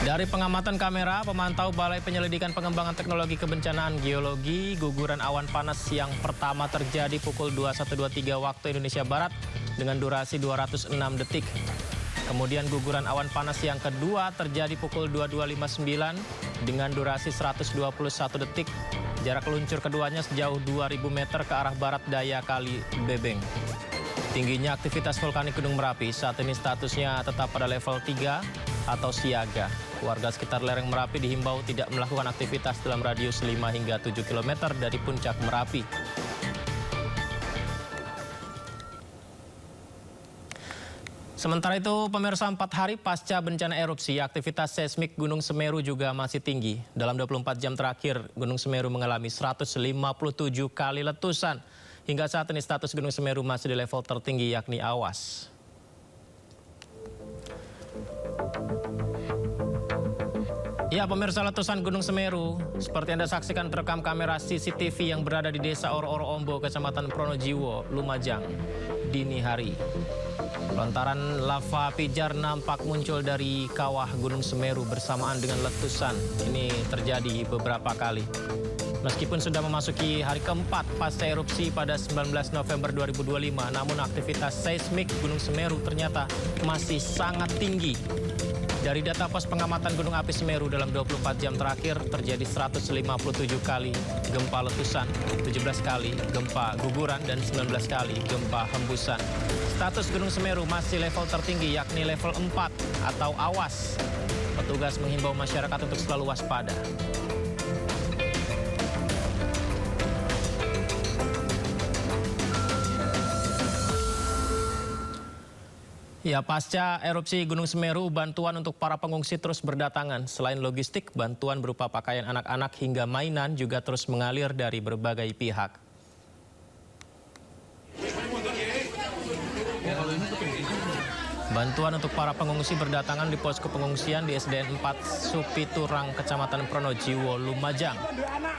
Dari pengamatan kamera, pemantau Balai Penyelidikan Pengembangan Teknologi Kebencanaan Geologi, guguran awan panas yang pertama terjadi pukul 21.23 waktu Indonesia Barat dengan durasi 206 detik. Kemudian guguran awan panas yang kedua terjadi pukul 22.59 dengan durasi 121 detik. Jarak luncur keduanya sejauh 2.000 meter ke arah barat daya Kali Bebeng. Tingginya aktivitas vulkanik Gunung Merapi saat ini statusnya tetap pada level 3 atau siaga. Warga sekitar lereng Merapi dihimbau tidak melakukan aktivitas dalam radius 5 hingga 7 km dari puncak Merapi. Sementara itu, pemirsa, 4 hari pasca bencana erupsi, aktivitas seismik Gunung Semeru juga masih tinggi. Dalam 24 jam terakhir, Gunung Semeru mengalami 157 kali letusan. Hingga saat ini status Gunung Semeru masih di level tertinggi yakni awas. Ya, pemirsa, letusan Gunung Semeru seperti Anda saksikan terekam kamera CCTV yang berada di Desa Oro-Oro Ombo, Kecamatan Pronojiwo, Lumajang, dini hari. Lontaran lava pijar nampak muncul dari kawah Gunung Semeru bersamaan dengan letusan. Ini terjadi beberapa kali. Meskipun sudah memasuki hari keempat pasca erupsi pada 19 November 2025, namun aktivitas seismik Gunung Semeru ternyata masih sangat tinggi. Dari data pos pengamatan Gunung Api Semeru dalam 24 jam terakhir terjadi 157 kali gempa letusan, 17 kali gempa guguran, dan 19 kali gempa hembusan. Status Gunung Semeru masih level tertinggi yakni level 4 atau awas. Petugas menghimbau masyarakat untuk selalu waspada. Ya, pasca erupsi Gunung Semeru, bantuan untuk para pengungsi terus berdatangan. Selain logistik, bantuan berupa pakaian anak-anak hingga mainan juga terus mengalir dari berbagai pihak. Bantuan untuk para pengungsi berdatangan di posko pengungsian di SDN 4 Supiturang, Kecamatan Pronojiwo, Lumajang.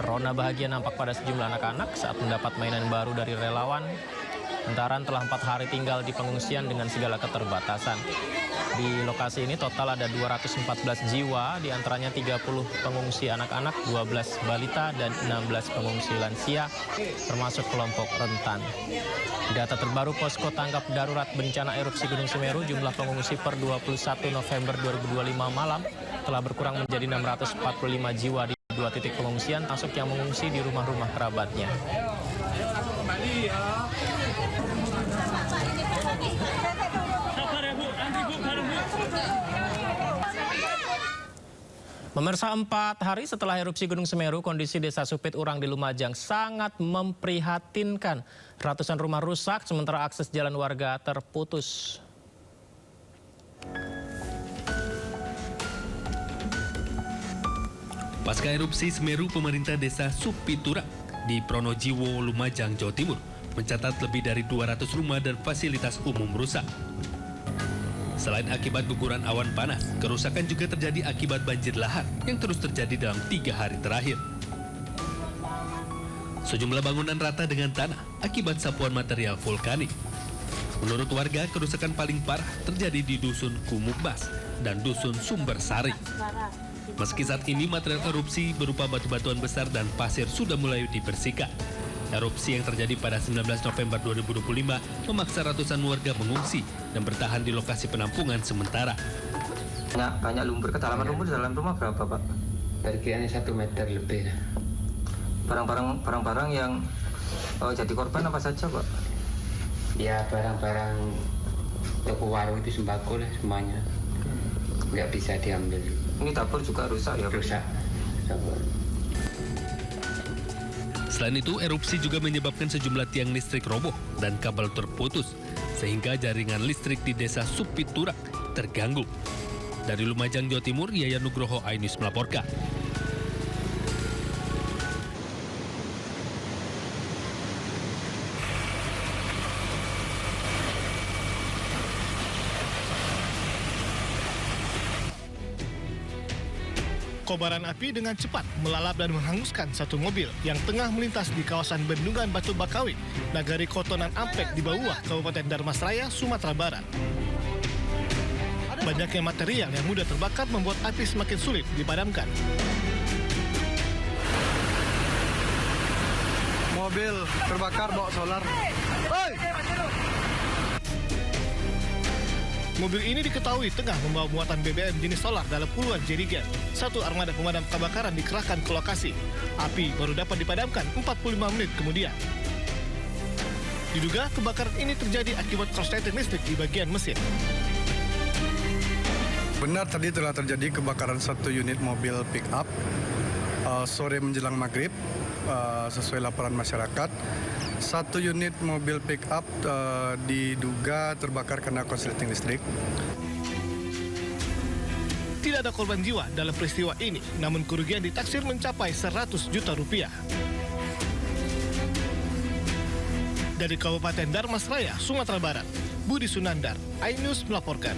Rona bahagia nampak pada sejumlah anak-anak saat mendapat mainan baru dari relawan. Lantaran telah 4 hari tinggal di pengungsian dengan segala keterbatasan. Di lokasi ini total ada 214 jiwa, diantaranya 30 pengungsi anak-anak, 12 balita, dan 16 pengungsi lansia, termasuk kelompok rentan. Data terbaru posko tanggap darurat bencana erupsi Gunung Semeru, jumlah pengungsi per 21 November 2025 malam telah berkurang menjadi 645 jiwa di 2 titik pengungsian, termasuk yang mengungsi di rumah-rumah kerabatnya. Pemirsa, 4 hari setelah erupsi Gunung Semeru, kondisi Desa Supiturang di Lumajang sangat memprihatinkan. Ratusan rumah rusak, sementara akses jalan warga terputus. Pasca erupsi Semeru, pemerintah Desa Supiturang di Pronojiwo, Lumajang, Jawa Timur mencatat lebih dari 200 rumah dan fasilitas umum rusak. Selain akibat guguran awan panas, kerusakan juga terjadi akibat banjir lahar yang terus terjadi dalam 3 hari terakhir. Sejumlah bangunan rata dengan tanah akibat sapuan material vulkanik. Menurut warga, kerusakan paling parah terjadi di Dusun Kumukbas dan Dusun Sumber Sari. Meski saat ini material erupsi berupa batu-batuan besar dan pasir sudah mulai dibersihkan, erupsi yang terjadi pada 19 November 2025 memaksa ratusan warga mengungsi dan bertahan di lokasi penampungan sementara. Banyak lumpur, kedalaman lumpur di dalam rumah berapa, Pak? Kira-kira 1 meter lebih. Barang-barang yang jadi korban apa saja, Pak? Ya, barang-barang toko warung itu sembako lah semuanya. Nggak bisa diambil. Ini dapur juga rusak ya? Rusak. Dapur. Selain itu, erupsi juga menyebabkan sejumlah tiang listrik roboh dan kabel terputus, sehingga jaringan listrik di Desa Supiturang terganggu. Dari Lumajang, Jawa Timur, Yayan Nugroho, iNews melaporkan. Kobaran api dengan cepat melalap dan menghanguskan satu mobil yang tengah melintas di kawasan Bendungan Batu Bakawin, Nagari Kotonan Ampek di Bawah, Kabupaten Darmasraya, Sumatera Barat. Banyaknya material yang mudah terbakar membuat api semakin sulit dipadamkan. Mobil terbakar bawa solar. Mobil ini diketahui tengah membawa muatan BBM jenis solar dalam puluhan jerigen. Satu armada pemadam kebakaran dikerahkan ke lokasi. Api baru dapat dipadamkan 45 menit kemudian. Diduga kebakaran ini terjadi akibat korsleting listrik di bagian mesin. Benar, tadi telah terjadi kebakaran satu unit mobil pick up sore menjelang maghrib sesuai laporan masyarakat. Satu unit mobil pick up diduga terbakar karena korsleting listrik. Tidak ada korban jiwa dalam peristiwa ini, namun kerugian ditaksir mencapai 100 juta rupiah. Dari Kabupaten Darmasraya, Sumatera Barat, Budi Sunandar, iNews melaporkan.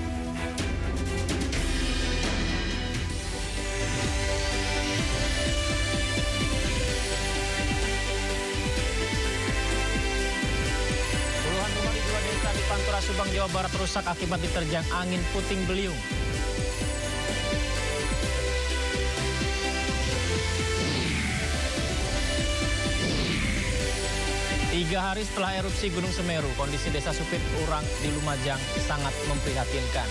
Puluhan rumah di 2 desa di Pantura, Subang, Jawa Barat rusak akibat diterjang angin puting beliung. Tiga hari setelah erupsi Gunung Semeru, kondisi desa Supit Urang di Lumajang sangat memprihatinkan.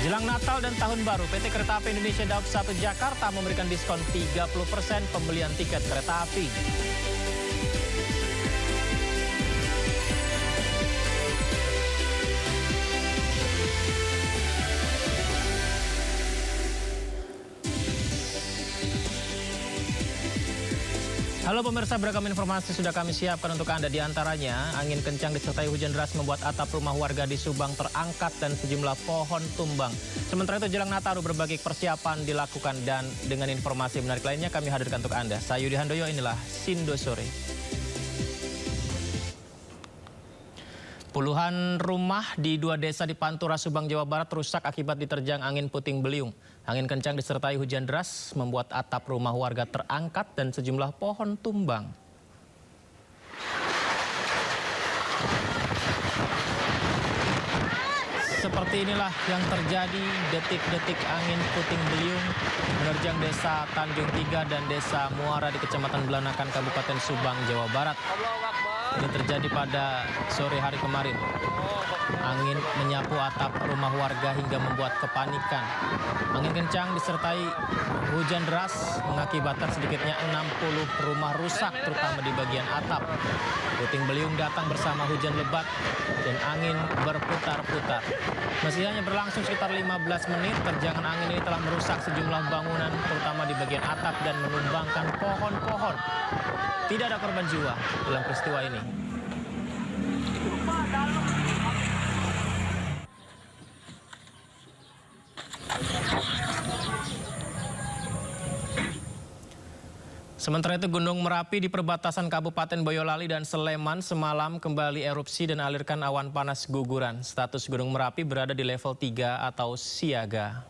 Jelang Natal dan Tahun Baru, PT Kereta Api Indonesia Daup 1 Jakarta memberikan diskon 30% pembelian tiket kereta api. Halo pemirsa, beragam informasi sudah kami siapkan untuk Anda. Di antaranya, angin kencang disertai hujan deras membuat atap rumah warga di Subang terangkat dan sejumlah pohon tumbang. Sementara itu jelang Nataru berbagai persiapan dilakukan dan dengan informasi menarik lainnya kami hadirkan untuk Anda. Saya Yudi Handoyo, inilah Sindo Sore. Puluhan rumah di 2 desa di Pantura, Subang, Jawa Barat rusak akibat diterjang angin puting beliung. Angin kencang disertai hujan deras membuat atap rumah warga terangkat dan sejumlah pohon tumbang. Seperti inilah yang terjadi, detik-detik angin puting beliung menerjang desa Tanjung Tiga dan desa Muara di Kecamatan Belanakan, Kabupaten Subang, Jawa Barat. Ini terjadi pada sore hari kemarin. Angin menyapu atap rumah warga hingga membuat kepanikan. Angin kencang disertai hujan deras mengakibatkan sedikitnya 60 rumah rusak, terutama di bagian atap. Puting beliung datang bersama hujan lebat dan angin berputar-putar. Meski hanya berlangsung sekitar 15 menit, terjangan angin ini telah merusak sejumlah bangunan, terutama di bagian atap dan menumbangkan pohon-pohon. Tidak ada korban jiwa dalam peristiwa ini. Sementara itu Gunung Merapi di perbatasan Kabupaten Boyolali dan Sleman semalam kembali erupsi dan alirkan awan panas guguran. Status Gunung Merapi berada di level 3 atau siaga.